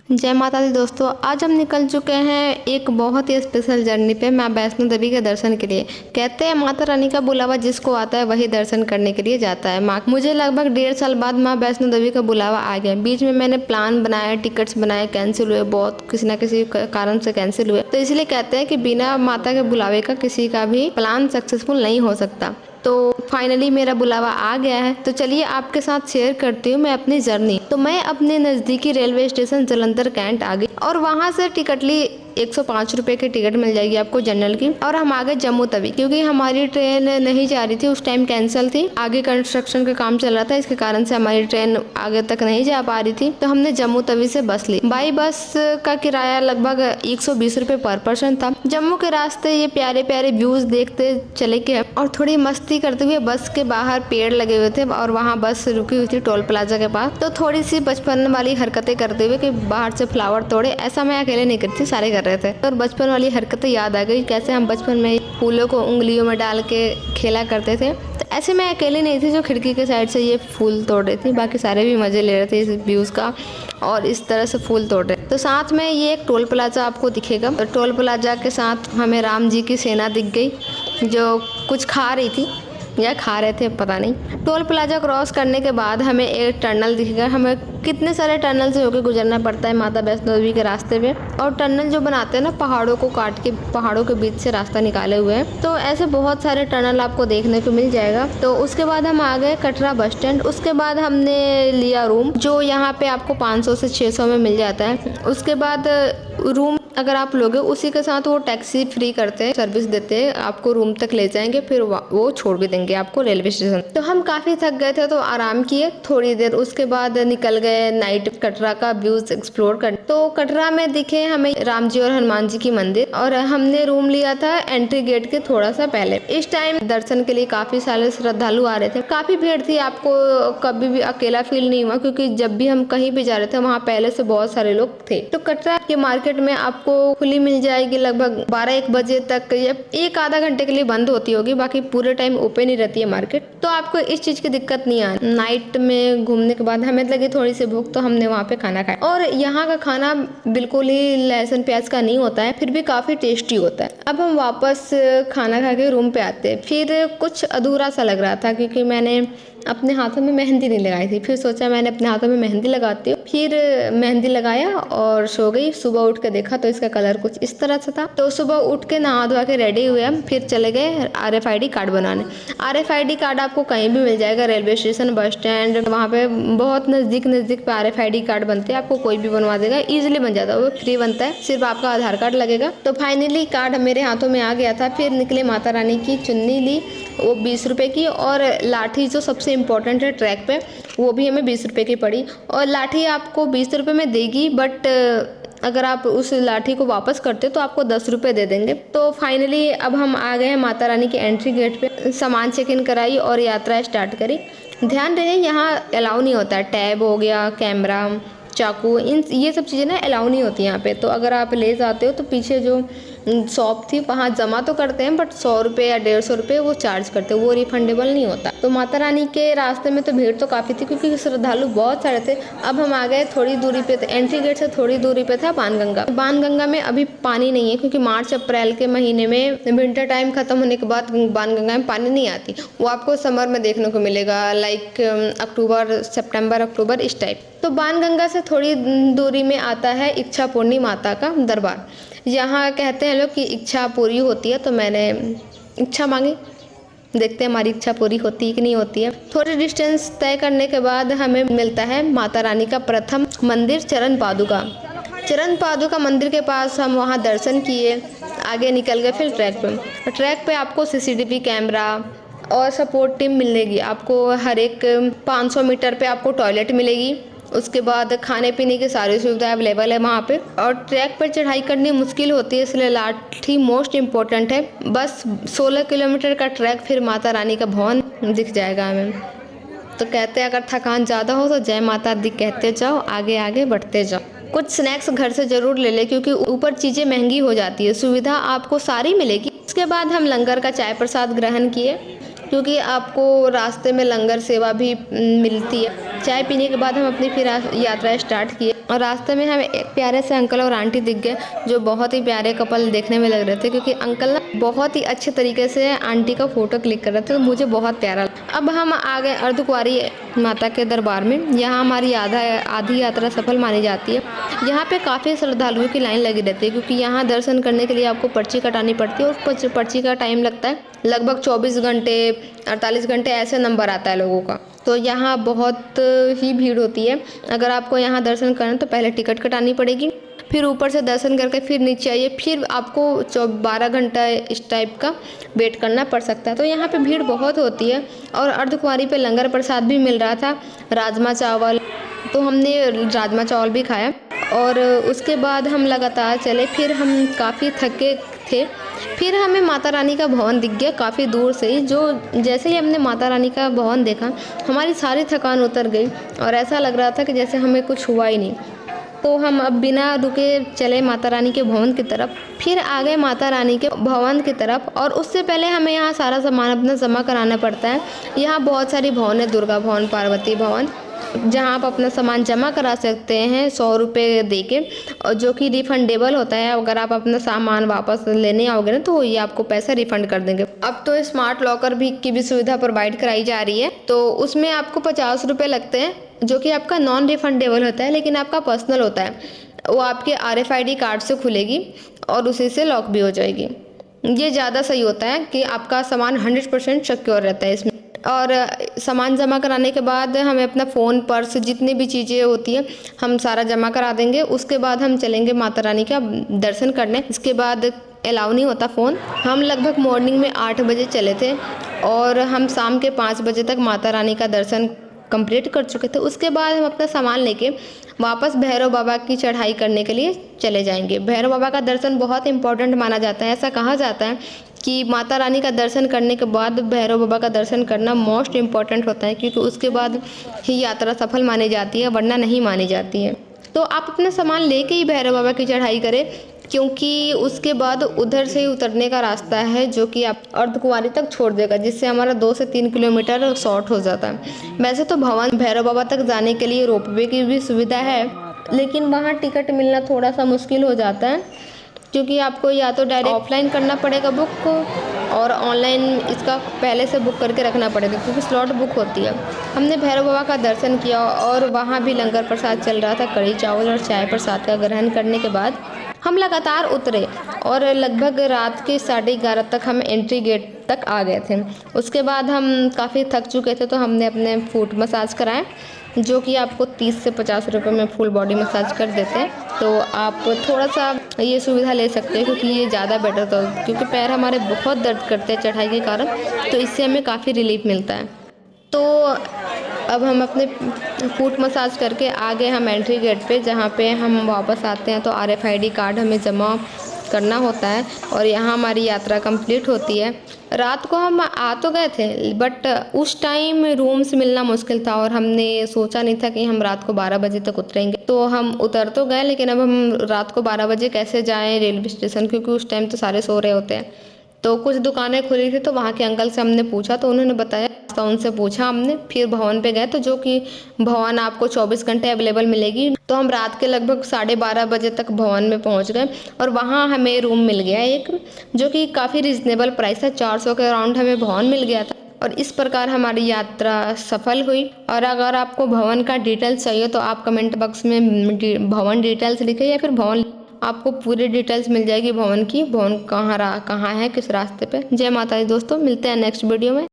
जय माता दी दोस्तों, आज हम निकल चुके हैं एक बहुत ही स्पेशल जर्नी पे माँ वैष्णो देवी के दर्शन के लिए। कहते हैं माता रानी का बुलावा जिसको आता है वही दर्शन करने के लिए जाता है। माँ मुझे लगभग 1.5 साल बाद माँ वैष्णो देवी का बुलावा आ गया। बीच में मैंने प्लान बनाया, टिकट्स बनाए, कैंसिल हुए, बहुत किसी न किसी कारण से कैंसिल हुए। तो इसलिए कहते हैं कि बिना माता के बुलावे का किसी का भी प्लान सक्सेसफुल नहीं हो सकता। तो फाइनली मेरा बुलावा आ गया है। तो चलिए आपके साथ शेयर करती हूँ मैं अपनी जर्नी। तो मैं अपने नज़दीकी रेलवे स्टेशन जालंधर कैंट आ गई और वहाँ से टिकट ली। 105 रुपये की टिकट मिल जाएगी आपको जनरल की। और हम आ गए जम्मू तवी, क्योंकि हमारी ट्रेन नहीं जा रही थी, उस टाइम कैंसिल थी। आगे कंस्ट्रक्शन का काम चल रहा था, इसके कारण से हमारी ट्रेन आगे तक नहीं जा पा रही थी। तो हमने जम्मू तवी से बस ली। बाई बस का किराया लगभग 120 रुपये पर पर्सन था। जम्मू के रास्ते ये प्यारे प्यारे व्यूज देखते चले गए और थोड़ी मस्ती करते हुए बस के बाहर पेड़ लगे हुए थे और वहाँ बस रुकी हुई थी टोल प्लाजा के पास। तो थोड़ी सी बचपन वाली हरकतें करते हुए कि बाहर से फ्लावर तोड़े, ऐसा मैं अकेले नहीं करती, सारे कर रहे थे। और बचपन वाली हरकतें याद आ गई, कैसे हम बचपन में फूलों को उंगलियों में डाल के खेला करते थे। तो ऐसे मैं अकेली नहीं थी जो खिड़की के साइड से ये फूल तोड़ रही थी, बाकी सारे भी मजे ले रहे थे इस व्यूज का और इस तरह से फूल तोड़ रहे। तो साथ में ये एक टोल प्लाजा आपको दिखेगा। तो टोल प्लाजा के साथ हमें राम जी की सेना दिख गई जो कुछ खा रही थी या खा रहे थे, पता नहीं। टोल प्लाजा क्रॉस करने के बाद हमें एक टनल दिखेगा। हमें कितने सारे टनल से होकर गुजरना पड़ता है माता वैष्णो देवी के रास्ते पे। और टनल जो बनाते हैं ना, पहाड़ों को काट के पहाड़ों के बीच से रास्ता निकाले हुए हैं। तो ऐसे बहुत सारे टनल आपको देखने को मिल जाएगा। तो उसके बाद हम आ गए कटरा बस स्टैंड। उसके बाद हमने लिया रूम, जो यहाँ पे आपको 500 से 600 में मिल जाता है। उसके बाद रूम अगर आप लोगे, उसी के साथ वो टैक्सी फ्री करते हैं, सर्विस देते हैं, आपको रूम तक ले जाएंगे, फिर वो छोड़ भी देंगे आपको रेलवे स्टेशन। तो हम काफ़ी थक गए थे तो आराम किए थोड़ी देर। उसके बाद निकल गए नाइट कटरा का व्यूज एक्सप्लोर कर। तो कटरा में दिखे हमें राम जी और हनुमान जी की मंदिर, और हमने रूम लिया था एंट्री गेट के थोड़ा सा पहले। इस टाइम दर्शन के लिए काफ़ी सारे श्रद्धालु आ रहे थे, काफ़ी भीड़ थी। आपको कभी भी अकेला फील नहीं हुआ, क्योंकि जब भी हम कहीं भी जा रहे थे वहाँ पहले से बहुत सारे लोग थे। तो कटरा के मार्केट में आपको खुली मिल जाएगी लगभग 12-1 बजे तक, या एक आधा घंटे के लिए बंद होती होगी, बाकी पूरे टाइम ओपन ही रहती है मार्केट। तो आपको इस चीज की दिक्कत नहीं आनी। नाइट में घूमने के बाद हमें लगी थोड़ी सी भूख, तो हमने वहाँ पे खाना खाया। और यहाँ का खाना बिल्कुल ही लहसुन प्याज का नहीं होता है, फिर भी काफी टेस्टी होता है। अब हम वापस खाना खा के रूम पे आते, फिर कुछ अधूरा सा लग रहा था, क्योंकि मैंने अपने हाथों में मेहंदी नहीं लगाई थी। फिर सोचा मैंने अपने हाथों में मेहंदी लगाती हूँ, फिर मेहंदी लगाया और सो गई। सुबह उठ के देखा तो इसका कलर कुछ इस तरह से था। तो सुबह उठ के नहा धोवा के रेडी हुए हम, फिर चले गए RFID कार्ड बनाने। RFID कार्ड आपको कहीं भी मिल जाएगा, रेलवे स्टेशन, बस स्टैंड, वहाँ पे बहुत नज़दीक पे RFID कार्ड बनते हैं, आपको कोई भी बनवा देगा, ईजिली बन जाता है, वो फ्री बनता है, सिर्फ आपका आधार कार्ड लगेगा। तो फाइनली कार्ड मेरे हाथों में आ गया था। फिर निकले, माता रानी की चुन्नी ली, वो 20 रुपये की, और लाठी जो सबसे इम्पोर्टेंट है ट्रैक पे, वो भी हमें 20 रुपये की पड़ी। और लाठी आपको 20 रुपये में देगी, बट अगर आप उस लाठी को वापस करते तो आपको 10 रुपये दे देंगे। तो फाइनली अब हम आ गए हैं माता रानी के एंट्री गेट पे। सामान चेक इन कराई और यात्रा स्टार्ट करी। ध्यान रहे यहाँ अलाउ नहीं होता है, टैब हो गया, कैमरा, चाकू, ये सब चीज़ें ना अलाउ नहीं होती यहाँ पे। तो अगर आप ले जाते हो तो पीछे जो शॉप थी वहाँ जमा तो करते हैं, बट 100 रुपये या 150 रुपये वो चार्ज करते हैं, वो रिफंडेबल नहीं होता। तो माता रानी के रास्ते में तो भीड़ तो काफ़ी थी, क्योंकि श्रद्धालु बहुत सारे थे। अब हम आ गए थोड़ी दूरी पे, एंट्री गेट से थोड़ी दूरी पे था बाणगंगा। बाणगंगा में अभी पानी नहीं है, क्योंकि मार्च अप्रैल के महीने में विंटर टाइम खत्म होने के बाद बाणगंगा में पानी नहीं आती। वो आपको समर में देखने को मिलेगा, लाइक अक्टूबर, सितंबर, अक्टूबर, इस टाइप। तो बाणगंगा से थोड़ी दूरी में आता है इच्छापुरनी माता का दरबार। यहाँ कहते हैं लोग कि इच्छा पूरी होती है, तो मैंने इच्छा मांगी, देखते हैं हमारी इच्छा पूरी होती है कि नहीं होती है। थोड़ी डिस्टेंस तय करने के बाद हमें मिलता है माता रानी का प्रथम मंदिर, चरण पादुका। चरण पादुका मंदिर के पास हम वहाँ दर्शन किए, आगे निकल गए फिर ट्रैक पे। ट्रैक पे आपको CCTV कैमरा और सपोर्ट टीम मिलेगी। आपको हर एक 500 मीटर पे आपको टॉयलेट मिलेगी। उसके बाद खाने पीने की सारी सुविधाएं अवेलेबल है वहाँ पे। और ट्रैक पर चढ़ाई करनी मुश्किल होती है, इसलिए लाठी मोस्ट इम्पोर्टेंट है। बस 16 किलोमीटर का ट्रैक, फिर माता रानी का भवन दिख जाएगा हमें। तो कहते हैं अगर थकान ज़्यादा हो तो जय माता दी कहते जाओ, आगे आगे बढ़ते जाओ। कुछ स्नैक्स घर से ज़रूर ले ले, क्योंकि ऊपर चीज़ें महंगी हो जाती है, सुविधा आपको सारी मिलेगी। उसके बाद हम लंगर का चाय प्रसाद ग्रहण किए, क्योंकि आपको रास्ते में लंगर सेवा भी मिलती है। चाय पीने के बाद हम अपनी फिर यात्रा स्टार्ट किए और रास्ते में हमें एक प्यारे से अंकल और आंटी दिख गए जो बहुत ही प्यारे कपल देखने में लग रहे थे, क्योंकि अंकल ना बहुत ही अच्छे तरीके से आंटी का फोटो क्लिक कर रहे थे, तो मुझे बहुत प्यारा लगा। अब हम आ गए अर्धकुंवारी माता के दरबार में। यहाँ हमारी आधी यात्रा सफल मानी जाती है। यहाँ पे काफ़ी श्रद्धालुओं की लाइन लगी रहती है, क्योंकि यहाँ दर्शन करने के लिए आपको पर्ची कटानी पड़ती है और पर्ची का टाइम लगता है लगभग 24 घंटे 48 घंटे ऐसे नंबर आता है लोगों का। तो यहाँ बहुत ही भीड़ होती है। अगर आपको यहाँ दर्शन करना तो पहले टिकट कटानी पड़ेगी, फिर ऊपर से दर्शन करके फिर नीचे आइए, फिर आपको 12 घंटा इस टाइप का वेट करना पड़ सकता है। तो यहाँ पे भीड़ बहुत होती है। और अर्धकुंवारी पे लंगर प्रसाद भी मिल रहा था, राजमा चावल, तो हमने राजमा चावल भी खाया और उसके बाद हम लगातार चले। फिर हम काफ़ी थके थे। फिर हमें माता रानी का भवन दिख गया काफ़ी दूर से ही। जो जैसे ही हमने माता रानी का भवन देखा, हमारी सारी थकान उतर गई और ऐसा लग रहा था कि जैसे हमें कुछ हुआ ही नहीं। तो हम अब बिना रुके चले माता रानी के भवन की तरफ। फिर आ गए माता रानी के भवन की तरफ और उससे पहले हमें यहाँ सारा सामान अपना जमा कराना पड़ता है। यहाँ बहुत सारी भवन है, दुर्गा भवन, पार्वती भवन, जहाँ आप अपना सामान जमा करा सकते हैं 100 रुपये दे के, और जो कि रिफंडेबल होता है। अगर आप अपना सामान वापस लेने आओगे ना तो ये आपको पैसा रिफंड कर देंगे। अब तो स्मार्ट लॉकर की भी सुविधा प्रोवाइड कराई जा रही है, तो उसमें आपको 50 रुपये लगते हैं, जो कि आपका नॉन रिफंडेबल होता है, लेकिन आपका पर्सनल होता है। वो आपके RFID कार्ड से खुलेगी और उसी से लॉक भी हो जाएगी। ये ज़्यादा सही होता है कि आपका सामान 100% सिक्योर रहता है इसमें। और सामान जमा कराने के बाद हमें अपना फ़ोन, पर्स, जितनी भी चीज़ें होती हैं हम सारा जमा करा देंगे। उसके बाद हम चलेंगे माता रानी का दर्शन करने। इसके बाद अलाउ नहीं होता फ़ोन। हम लगभग मॉर्निंग में 8 बजे चले थे और हम शाम के 5 बजे तक माता रानी का दर्शन कंप्लीट कर चुके थे। उसके बाद हम अपना सामान लेके वापस भैरव बाबा की चढ़ाई करने के लिए चले जाएंगे। भैरव बाबा का दर्शन बहुत इंपॉर्टेंट माना जाता है। ऐसा कहा जाता है कि माता रानी का दर्शन करने के बाद भैरव बाबा का दर्शन करना मोस्ट इम्पॉर्टेंट होता है, क्योंकि उसके बाद ही यात्रा सफल मानी जाती है, वरना नहीं मानी जाती है। तो आप अपना सामान लेके ही भैरव बाबा की चढ़ाई करें, क्योंकि उसके बाद उधर से ही उतरने का रास्ता है जो कि आप अर्धकुंवारी तक छोड़ देगा, जिससे हमारा 2 से 3 किलोमीटर शॉर्ट हो जाता है। वैसे तो भवन भैरव बाबा तक जाने के लिए रोपवे की भी सुविधा है, लेकिन वहाँ टिकट मिलना थोड़ा सा मुश्किल हो जाता है, क्योंकि आपको या तो डायरेक्ट ऑफलाइन करना पड़ेगा बुक, और ऑनलाइन इसका पहले से बुक करके रखना पड़ेगा, क्योंकि स्लॉट बुक होती है। हमने भैरव बाबा का दर्शन किया और वहाँ भी लंगर प्रसाद चल रहा था। कढ़ी चावल और चाय प्रसाद का ग्रहण करने के बाद हम लगातार उतरे और लगभग रात के 11:30 तक हम एंट्री गेट तक आ गए थे। उसके बाद हम काफ़ी थक चुके थे, तो हमने अपने फुट मसाज कराए, जो कि आपको 30 से 50 रुपये में फुल बॉडी मसाज कर देते हैं। तो आप थोड़ा सा ये सुविधा ले सकते हैं, क्योंकि ये ज़्यादा बेटर था, क्योंकि पैर हमारे बहुत दर्द करते हैं चढ़ाई के कारण, तो इससे हमें काफ़ी रिलीफ मिलता है। तो अब हम अपने फुट मसाज करके आ गए हम एंट्री गेट पे, जहाँ पे हम वापस आते हैं तो RFID कार्ड हमें जमा करना होता है और यहाँ हमारी यात्रा कंप्लीट होती है। रात को हम आ तो गए थे, बट उस टाइम रूम्स मिलना मुश्किल था और हमने सोचा नहीं था कि हम रात को 12 बजे तक उतरेंगे। तो हम उतर तो गए, लेकिन अब हम रात को 12 बजे कैसे जाएं रेलवे स्टेशन, क्योंकि उस टाइम तो सारे सो रहे होते हैं। तो कुछ दुकानें खुली थी, तो वहाँ के अंकल से हमने पूछा, तो उन्होंने बताया, तो उनसे पूछा हमने। फिर भवन पे गए, तो जो कि भवन आपको 24 घंटे अवेलेबल मिलेगी। तो हम रात के लगभग 12:30 बजे तक भवन में पहुँच गए और वहाँ हमें रूम मिल गया एक, जो कि काफ़ी रिजनेबल प्राइस था। 400 के अराउंड हमें भवन मिल गया था और इस प्रकार हमारी यात्रा सफल हुई। और अगर आपको भवन का डिटेल्स चाहिए तो आप कमेंट बॉक्स में भवन डिटेल्स लिखें, या फिर भवन, आपको पूरी डिटेल्स मिल जाएगी भवन की। भवन कहाँ है, किस रास्ते पे। जय माता दी दोस्तों, मिलते हैं नेक्स्ट वीडियो में।